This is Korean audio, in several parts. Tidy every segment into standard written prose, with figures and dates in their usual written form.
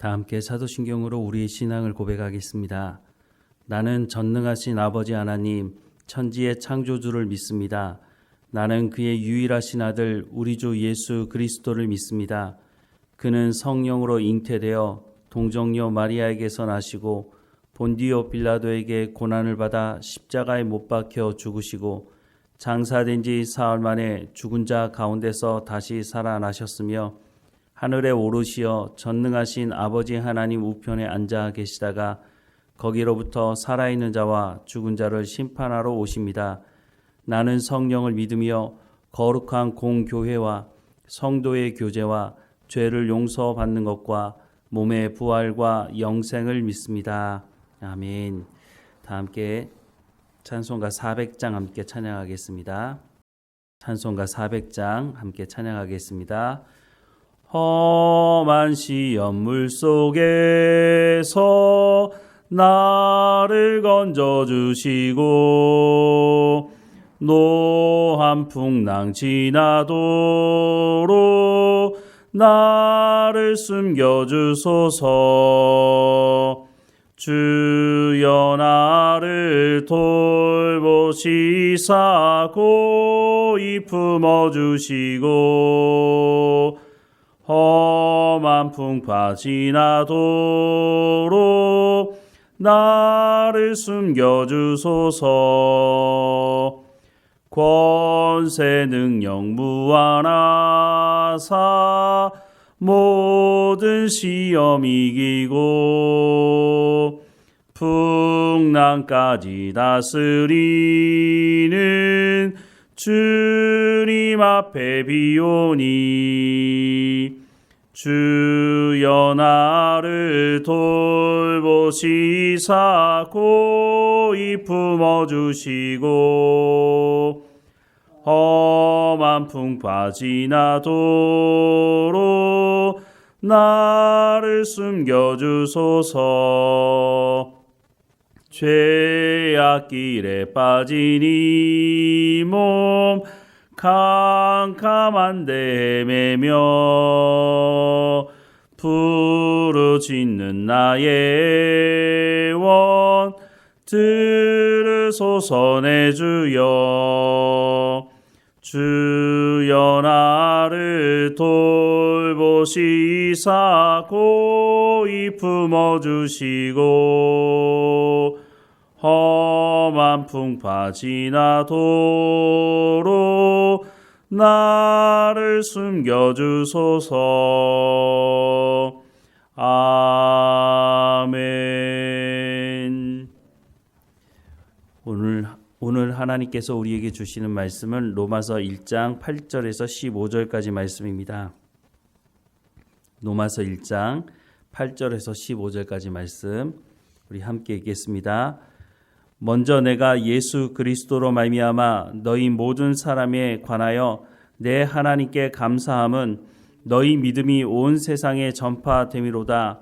다 함께 사도신경으로 우리의 신앙을 고백하겠습니다. 나는 전능하신 아버지 하나님, 천지의 창조주를 믿습니다. 나는 그의 유일하신 아들 우리 주 예수 그리스도를 믿습니다. 그는 성령으로 잉태되어 동정녀 마리아에게서 나시고 본디오 빌라도에게 고난을 받아 십자가에 못 박혀 죽으시고 장사된 지 사흘 만에 죽은 자 가운데서 다시 살아나셨으며 하늘에 오르시어 전능하신 아버지 하나님 우편에 앉아 계시다가 거기로부터 살아있는 자와 죽은 자를 심판하러 오십니다. 나는 성령을 믿으며 거룩한 공교회와 성도의 교제와 죄를 용서받는 것과 몸의 부활과 영생을 믿습니다. 아멘. 다 함께 찬송가 400장 함께 찬양하겠습니다. 찬송가 400장 함께 찬양하겠습니다. 험한 시험물 속에서 나를 건져주시고 노한 풍랑 지나도록 나를 숨겨주소서. 주여 나를 돌보시사 고이 품어주시고 험한 풍파 지나도록 나를 숨겨주소서. 권세 능력 무한하사 모든 시험 이기고 풍랑까지 다스리는 주님 앞에 비오니 주여 나를 돌보시사 고이 품어주시고 험한 풍파 지나도록 나를 숨겨주소서. 죄악 길에 빠진 이 몸 캄캄한 데 헤매며 부르짖는 나의 원 들으소서. 내 주여 주여 나를 돌보시사 고이 품어주시고 험한 풍파 지나도록 나를 숨겨주소서. 아멘. 오늘 하나님께서 우리에게 주시는 말씀은 로마서 1장 8절에서 15절까지 말씀입니다. 로마서 1장 8절에서 15절까지 말씀 우리 함께 읽겠습니다. 먼저 내가 예수 그리스도로 말미암아 너희 모든 사람에 관하여 내 하나님께 감사함은 너희 믿음이 온 세상에 전파됨이로다.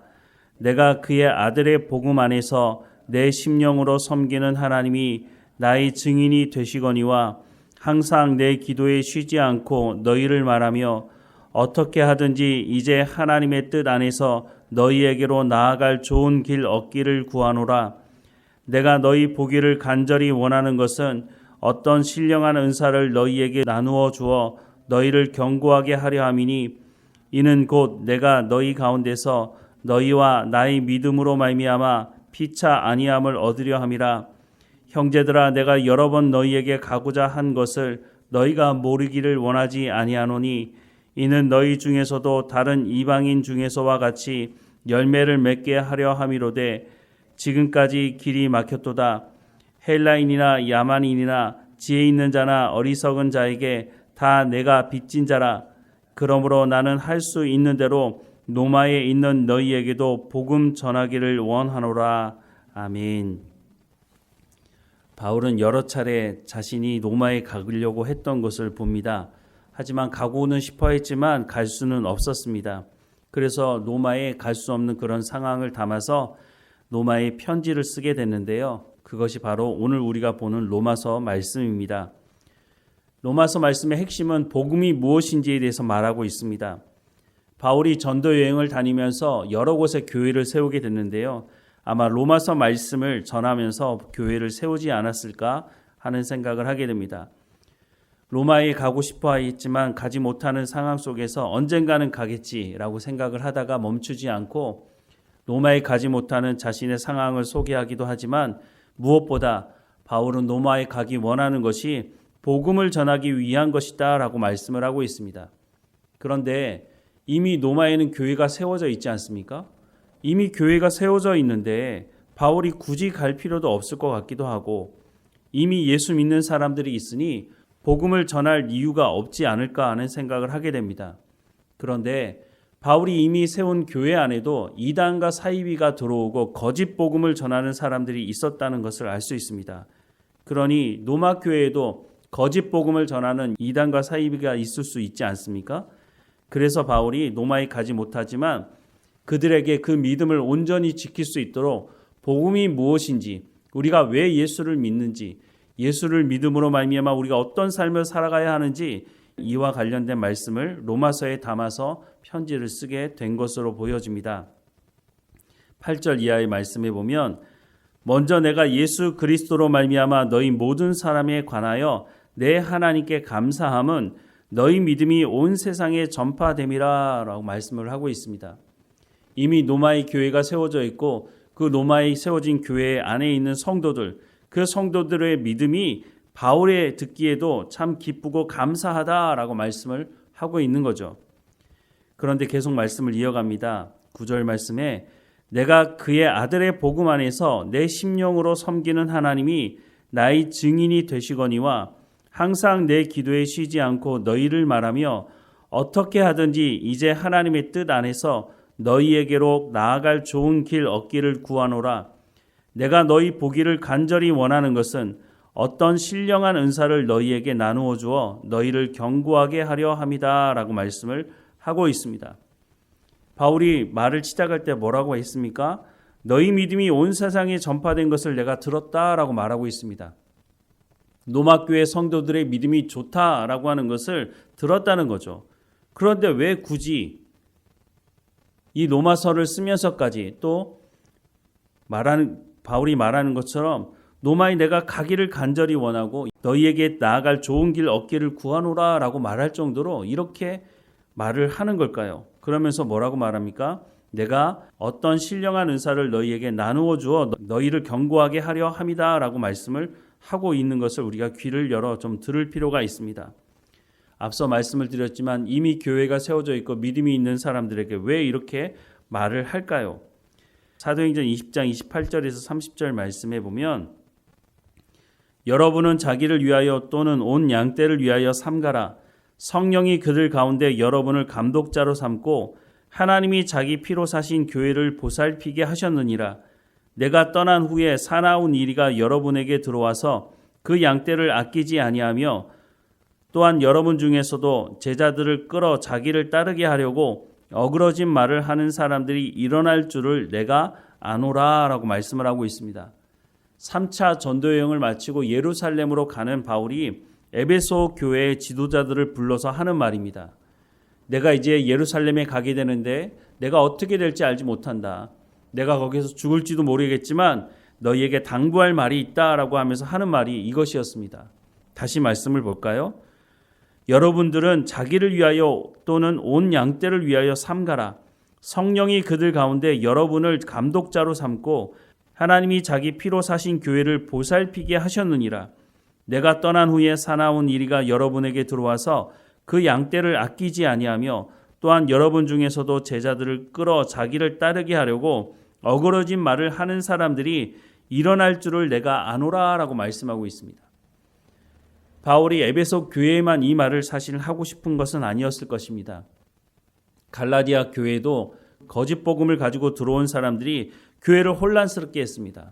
내가 그의 아들의 복음 안에서 내 심령으로 섬기는 하나님이 나의 증인이 되시거니와 항상 내 기도에 쉬지 않고 너희를 말하며 어떻게 하든지 이제 하나님의 뜻 안에서 너희에게로 나아갈 좋은 길 얻기를 구하노라. 내가 너희 보기를 간절히 원하는 것은 어떤 신령한 은사를 너희에게 나누어 주어 너희를 견고하게 하려 함이니 이는 곧 내가 너희 가운데서 너희와 나의 믿음으로 말미암아 피차 아니함을 얻으려 함이라. 형제들아, 내가 여러 번 너희에게 가고자 한 것을 너희가 모르기를 원하지 아니하노니 이는 너희 중에서도 다른 이방인 중에서와 같이 열매를 맺게 하려 함이로되 지금까지 길이 막혔도다. 헬라인이나 야만인이나 지혜 있는 자나 어리석은 자에게 다 내가 빚진 자라. 그러므로 나는 할 수 있는 대로 노마에 있는 너희에게도 복음 전하기를 원하노라. 아멘. 바울은 여러 차례 자신이 로마에 가려고 했던 것을 봅니다. 하지만 가고는 싶어 했지만 갈 수는 없었습니다. 그래서 로마에 갈 수 없는 그런 상황을 담아서 로마에 편지를 쓰게 됐는데요. 그것이 바로 오늘 우리가 보는 로마서 말씀입니다. 로마서 말씀의 핵심은 복음이 무엇인지에 대해서 말하고 있습니다. 바울이 전도 여행을 다니면서 여러 곳에 교회를 세우게 됐는데요. 아마 로마서 말씀을 전하면서 교회를 세우지 않았을까 하는 생각을 하게 됩니다. 로마에 가고 싶어 했지만 가지 못하는 상황 속에서 언젠가는 가겠지라고 생각을 하다가 멈추지 않고 로마에 가지 못하는 자신의 상황을 소개하기도 하지만 무엇보다 바울은 로마에 가기 원하는 것이 복음을 전하기 위한 것이다 라고 말씀을 하고 있습니다. 그런데 이미 로마에는 교회가 세워져 있지 않습니까? 이미 교회가 세워져 있는데 바울이 굳이 갈 필요도 없을 것 같기도 하고 이미 예수 믿는 사람들이 있으니 복음을 전할 이유가 없지 않을까 하는 생각을 하게 됩니다. 그런데 바울이 이미 세운 교회 안에도 이단과 사이비가 들어오고 거짓 복음을 전하는 사람들이 있었다는 것을 알 수 있습니다. 그러니 로마 교회에도 거짓 복음을 전하는 이단과 사이비가 있을 수 있지 않습니까? 그래서 바울이 로마에 가지 못하지만 그들에게 그 믿음을 온전히 지킬 수 있도록 복음이 무엇인지, 우리가 왜 예수를 믿는지, 예수를 믿음으로 말미암아 우리가 어떤 삶을 살아가야 하는지 이와 관련된 말씀을 로마서에 담아서 편지를 쓰게 된 것으로 보여집니다. 8절 이하의 말씀에 보면 먼저 내가 예수 그리스도로 말미암아 너희 모든 사람에 관하여 내 하나님께 감사함은 너희 믿음이 온 세상에 전파됨이라 라고 말씀을 하고 있습니다. 이미 로마의 교회가 세워져 있고 그 로마에 세워진 교회 안에 있는 성도들, 그 성도들의 믿음이 바울의 듣기에도 참 기쁘고 감사하다라고 말씀을 하고 있는 거죠. 그런데 계속 말씀을 이어갑니다. 9절 말씀에 내가 그의 아들의 복음 안에서 내 심령으로 섬기는 하나님이 나의 증인이 되시거니와 항상 내 기도에 쉬지 않고 너희를 말하며 어떻게 하든지 이제 하나님의 뜻 안에서 너희에게로 나아갈 좋은 길 얻기를 구하노라. 내가 너희 보기를 간절히 원하는 것은 어떤 신령한 은사를 너희에게 나누어 주어 너희를 견고하게 하려 함이다 라고 말씀을 하고 있습니다. 바울이 말을 시작할 때 뭐라고 했습니까? 너희 믿음이 온 세상에 전파된 것을 내가 들었다라고 말하고 있습니다. 로마교회 성도들의 믿음이 좋다라고 하는 것을 들었다는 거죠. 그런데 왜 굳이 이 로마서를 쓰면서까지 또 바울이 말하는 것처럼 로마에 내가 가기를 간절히 원하고 너희에게 나아갈 좋은 길 얻기를 구하노라 라고 말할 정도로 이렇게 말을 하는 걸까요? 그러면서 뭐라고 말합니까? 내가 어떤 신령한 은사를 너희에게 나누어 주어 너희를 견고하게 하려 함이다 라고 말씀을 하고 있는 것을 우리가 귀를 열어 좀 들을 필요가 있습니다. 앞서 말씀을 드렸지만 이미 교회가 세워져 있고 믿음이 있는 사람들에게 왜 이렇게 말을 할까요? 사도행전 20장 28절에서 30절 말씀해 보면 여러분은 자기를 위하여 또는 온 양떼를 위하여 삼가라. 성령이 그들 가운데 여러분을 감독자로 삼고 하나님이 자기 피로 사신 교회를 보살피게 하셨느니라. 내가 떠난 후에 사나운 이리가 여러분에게 들어와서 그 양떼를 아끼지 아니하며 또한 여러분 중에서도 제자들을 끌어 자기를 따르게 하려고 어그러진 말을 하는 사람들이 일어날 줄을 내가 아노라 라고 말씀을 하고 있습니다. 3차 전도 여행을 마치고 예루살렘으로 가는 바울이 에베소 교회의 지도자들을 불러서 하는 말입니다. 내가 이제 예루살렘에 가게 되는데 내가 어떻게 될지 알지 못한다. 내가 거기서 죽을지도 모르겠지만 너희에게 당부할 말이 있다라고 하면서 하는 말이 이것이었습니다. 다시 말씀을 볼까요? 여러분들은 자기를 위하여 또는 온 양떼를 위하여 삼가라. 성령이 그들 가운데 여러분을 감독자로 삼고 하나님이 자기 피로 사신 교회를 보살피게 하셨느니라. 내가 떠난 후에 사나운 이리가 여러분에게 들어와서 그 양떼를 아끼지 아니하며 또한 여러분 중에서도 제자들을 끌어 자기를 따르게 하려고 어그러진 말을 하는 사람들이 일어날 줄을 내가 아노라 라고 말씀하고 있습니다. 바울이 에베소 교회에만 이 말을 사실 하고 싶은 것은 아니었을 것입니다. 갈라디아 교회도 거짓 복음을 가지고 들어온 사람들이 교회를 혼란스럽게 했습니다.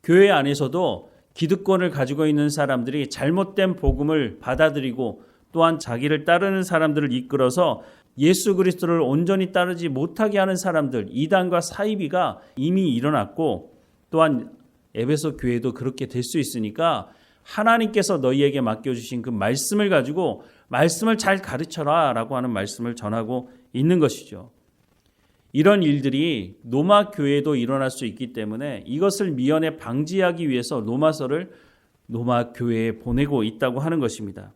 교회 안에서도 기득권을 가지고 있는 사람들이 잘못된 복음을 받아들이고 또한 자기를 따르는 사람들을 이끌어서 예수 그리스도를 온전히 따르지 못하게 하는 사람들, 이단과 사이비가 이미 일어났고 또한 에베소 교회도 그렇게 될 수 있으니까 하나님께서 너희에게 맡겨주신 그 말씀을 가지고 말씀을 잘 가르쳐라 라고 하는 말씀을 전하고 있는 것이죠. 이런 일들이 로마 교회에도 일어날 수 있기 때문에 이것을 미연에 방지하기 위해서 로마서를 로마 교회에 보내고 있다고 하는 것입니다.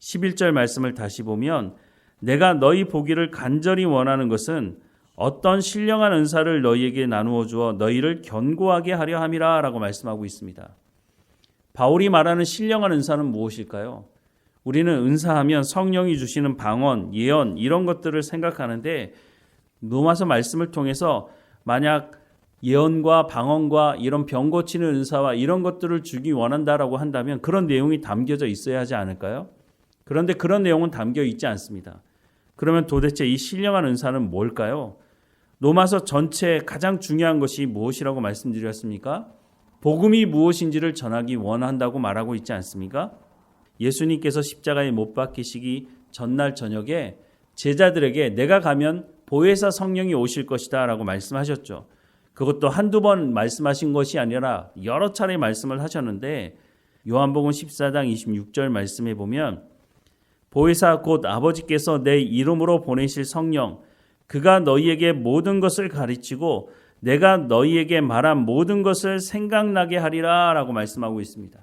11절 말씀을 다시 보면 내가 너희 보기를 간절히 원하는 것은 어떤 신령한 은사를 너희에게 나누어 주어 너희를 견고하게 하려 함이라 라고 말씀하고 있습니다. 바울이 말하는 신령한 은사는 무엇일까요? 우리는 은사하면 성령이 주시는 방언, 예언 이런 것들을 생각하는데 로마서 말씀을 통해서 만약 예언과 방언과 이런 병 고치는 은사와 이런 것들을 주기 원한다라고 한다면 그런 내용이 담겨져 있어야 하지 않을까요? 그런데 그런 내용은 담겨 있지 않습니다. 그러면 도대체 이 신령한 은사는 뭘까요? 로마서 전체에 가장 중요한 것이 무엇이라고 말씀드렸습니까? 복음이 무엇인지를 전하기 원한다고 말하고 있지 않습니까? 예수님께서 십자가에 못 박히시기 전날 저녁에 제자들에게 내가 가면 보혜사 성령이 오실 것이다 라고 말씀하셨죠. 그것도 한두 번 말씀하신 것이 아니라 여러 차례 말씀을 하셨는데 요한복음 14장 26절 말씀에 보면 보혜사 곧 아버지께서 내 이름으로 보내실 성령 그가 너희에게 모든 것을 가르치고 내가 너희에게 말한 모든 것을 생각나게 하리라 라고 말씀하고 있습니다.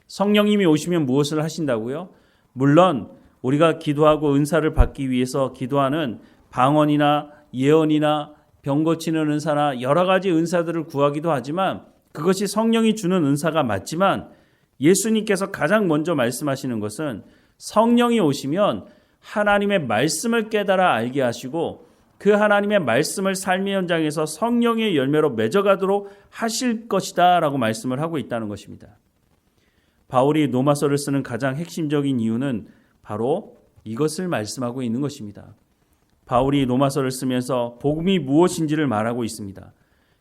성령님이 오시면 무엇을 하신다고요? 물론 우리가 기도하고 은사를 받기 위해서 기도하는 방언이나 예언이나 병 고치는 은사나 여러 가지 은사들을 구하기도 하지만 그것이 성령이 주는 은사가 맞지만 예수님께서 가장 먼저 말씀하시는 것은 성령이 오시면 하나님의 말씀을 깨달아 알게 하시고 그 하나님의 말씀을 삶의 현장에서 성령의 열매로 맺어가도록 하실 것이다 라고 말씀을 하고 있다는 것입니다. 바울이 로마서를 쓰는 가장 핵심적인 이유는 바로 이것을 말씀하고 있는 것입니다. 바울이 로마서를 쓰면서 복음이 무엇인지를 말하고 있습니다.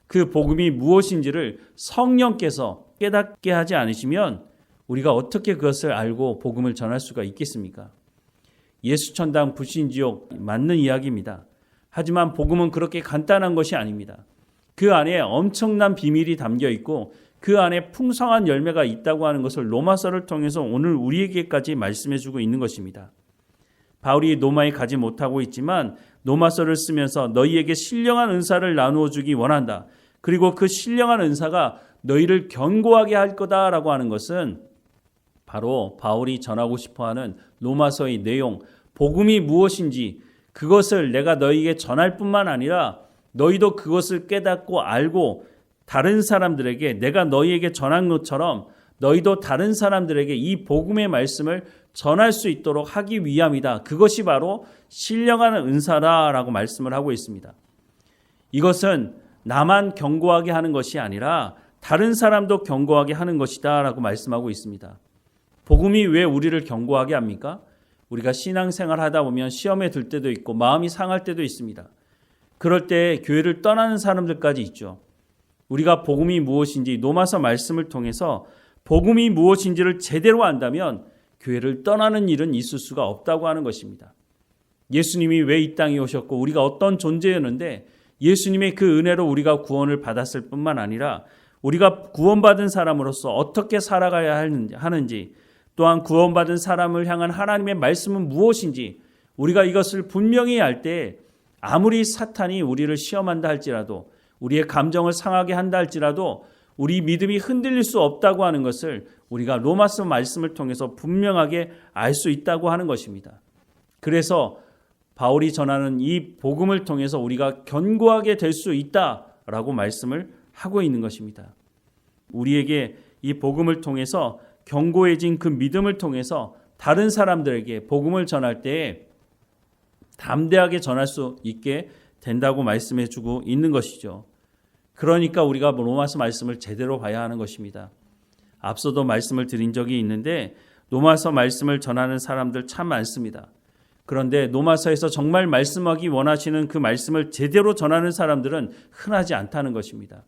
그 복음이 무엇인지를 성령께서 깨닫게 하지 않으시면 우리가 어떻게 그것을 알고 복음을 전할 수가 있겠습니까? 예수천당 불신지옥 맞는 이야기입니다. 하지만 복음은 그렇게 간단한 것이 아닙니다. 그 안에 엄청난 비밀이 담겨 있고 그 안에 풍성한 열매가 있다고 하는 것을 로마서를 통해서 오늘 우리에게까지 말씀해 주고 있는 것입니다. 바울이 로마에 가지 못하고 있지만 로마서를 쓰면서 너희에게 신령한 은사를 나누어 주기 원한다. 그리고 그 신령한 은사가 너희를 견고하게 할 거다라고 하는 것은 바로 바울이 전하고 싶어하는 로마서의 내용, 복음이 무엇인지 그것을 내가 너희에게 전할 뿐만 아니라 너희도 그것을 깨닫고 알고 다른 사람들에게 내가 너희에게 전한 것처럼 너희도 다른 사람들에게 이 복음의 말씀을 전할 수 있도록 하기 위함이다. 그것이 바로 신령한 은사라라고 말씀을 하고 있습니다. 이것은 나만 견고하게 하는 것이 아니라 다른 사람도 견고하게 하는 것이다 라고 말씀하고 있습니다. 복음이 왜 우리를 견고하게 합니까? 우리가 신앙생활 하다 보면 시험에 들 때도 있고 마음이 상할 때도 있습니다. 그럴 때 교회를 떠나는 사람들까지 있죠. 우리가 복음이 무엇인지 로마서 말씀을 통해서 복음이 무엇인지를 제대로 안다면 교회를 떠나는 일은 있을 수가 없다고 하는 것입니다. 예수님이 왜 이 땅에 오셨고 우리가 어떤 존재였는데 예수님의 그 은혜로 우리가 구원을 받았을 뿐만 아니라 우리가 구원받은 사람으로서 어떻게 살아가야 하는지 또한 구원받은 사람을 향한 하나님의 말씀은 무엇인지 우리가 이것을 분명히 알 때 아무리 사탄이 우리를 시험한다 할지라도 우리의 감정을 상하게 한다 할지라도 우리 믿음이 흔들릴 수 없다고 하는 것을 우리가 로마서 말씀을 통해서 분명하게 알 수 있다고 하는 것입니다. 그래서 바울이 전하는 이 복음을 통해서 우리가 견고하게 될 수 있다라고 말씀을 하고 있는 것입니다. 우리에게 이 복음을 통해서 견고해진 그 믿음을 통해서 다른 사람들에게 복음을 전할 때 담대하게 전할 수 있게 된다고 말씀해 주고 있는 것이죠. 그러니까 우리가 로마서 말씀을 제대로 봐야 하는 것입니다. 앞서도 말씀을 드린 적이 있는데 로마서 말씀을 전하는 사람들 참 많습니다. 그런데 로마서에서 정말 말씀하기 원하시는 그 말씀을 제대로 전하는 사람들은 흔하지 않다는 것입니다.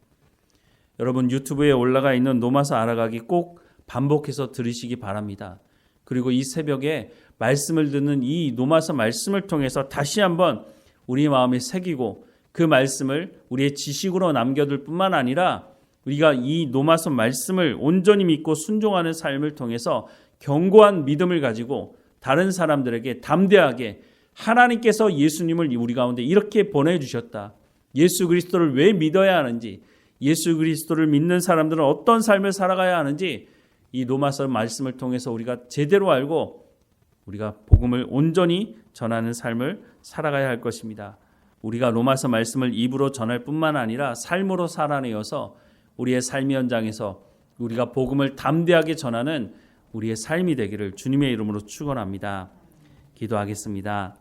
여러분 유튜브에 올라가 있는 로마서 알아가기 꼭 반복해서 들으시기 바랍니다. 그리고 이 새벽에 말씀을 듣는 이 로마서 말씀을 통해서 다시 한번 우리 마음에 새기고 그 말씀을 우리의 지식으로 남겨둘 뿐만 아니라 우리가 이 로마서 말씀을 온전히 믿고 순종하는 삶을 통해서 견고한 믿음을 가지고 다른 사람들에게 담대하게 하나님께서 예수님을 우리 가운데 이렇게 보내주셨다. 예수 그리스도를 왜 믿어야 하는지, 예수 그리스도를 믿는 사람들은 어떤 삶을 살아가야 하는지 이 로마서 말씀을 통해서 우리가 제대로 알고 우리가 복음을 온전히 전하는 삶을 살아가야 할 것입니다. 우리가 로마서 말씀을 입으로 전할 뿐만 아니라 삶으로 살아내어서 우리의 삶 현장에서 우리가 복음을 담대하게 전하는 우리의 삶이 되기를 주님의 이름으로 축원합니다. 기도하겠습니다.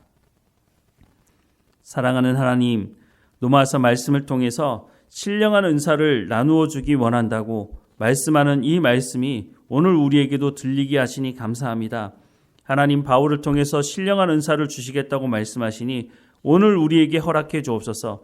사랑하는 하나님, 로마서 말씀을 통해서 신령한 은사를 나누어 주기 원한다고 말씀하는 이 말씀이 오늘 우리에게도 들리게 하시니 감사합니다. 하나님, 바울을 통해서 신령한 은사를 주시겠다고 말씀하시니 오늘 우리에게 허락해 주옵소서.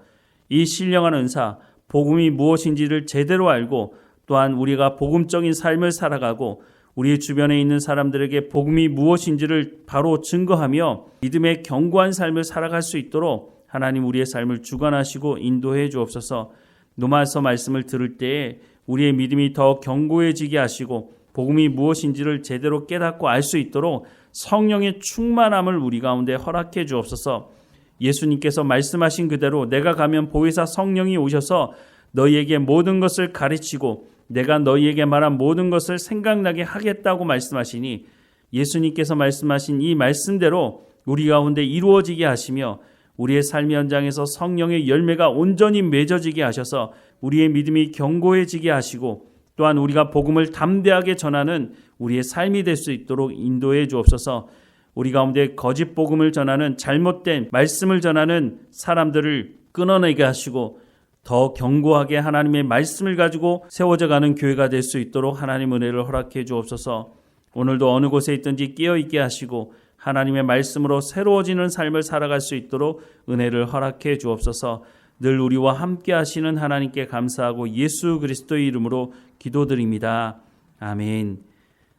이 신령한 은사, 복음이 무엇인지를 제대로 알고 또한 우리가 복음적인 삶을 살아가고 우리 주변에 있는 사람들에게 복음이 무엇인지를 바로 증거하며 믿음의 견고한 삶을 살아갈 수 있도록 하나님 우리의 삶을 주관하시고 인도해 주옵소서. 로마서 말씀을 들을 때에 우리의 믿음이 더 견고해지게 하시고 복음이 무엇인지를 제대로 깨닫고 알 수 있도록 성령의 충만함을 우리 가운데 허락해 주옵소서. 예수님께서 말씀하신 그대로 내가 가면 보혜사 성령이 오셔서 너희에게 모든 것을 가르치고 내가 너희에게 말한 모든 것을 생각나게 하겠다고 말씀하시니 예수님께서 말씀하신 이 말씀대로 우리 가운데 이루어지게 하시며 우리의 삶 현장에서 성령의 열매가 온전히 맺어지게 하셔서 우리의 믿음이 견고해지게 하시고 또한 우리가 복음을 담대하게 전하는 우리의 삶이 될 수 있도록 인도해 주옵소서. 우리 가운데 거짓 복음을 전하는 잘못된 말씀을 전하는 사람들을 끊어내게 하시고 더 견고하게 하나님의 말씀을 가지고 세워져가는 교회가 될 수 있도록 하나님 은혜를 허락해 주옵소서. 오늘도 어느 곳에 있든지 깨어있게 하시고 하나님의 말씀으로 새로워지는 삶을 살아갈 수 있도록 은혜를 허락해 주옵소서. 늘 우리와 함께 하시는 하나님께 감사하고 예수 그리스도의 이름으로 기도드립니다. 아멘.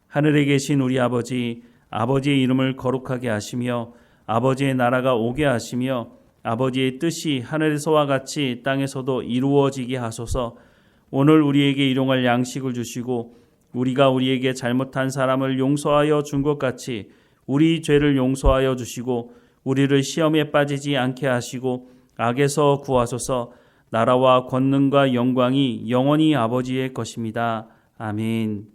하늘에 계신 우리 아버지, 아버지의 이름을 거룩하게 하시며 아버지의 나라가 오게 하시며 아버지의 뜻이 하늘에서와 같이 땅에서도 이루어지게 하소서. 오늘 우리에게 일용할 양식을 주시고 우리가 우리에게 잘못한 사람을 용서하여 준 것 같이 우리 죄를 용서하여 주시고 우리를 시험에 빠지지 않게 하시고 악에서 구하소서. 나라와 권능과 영광이 영원히 아버지의 것입니다. 아멘.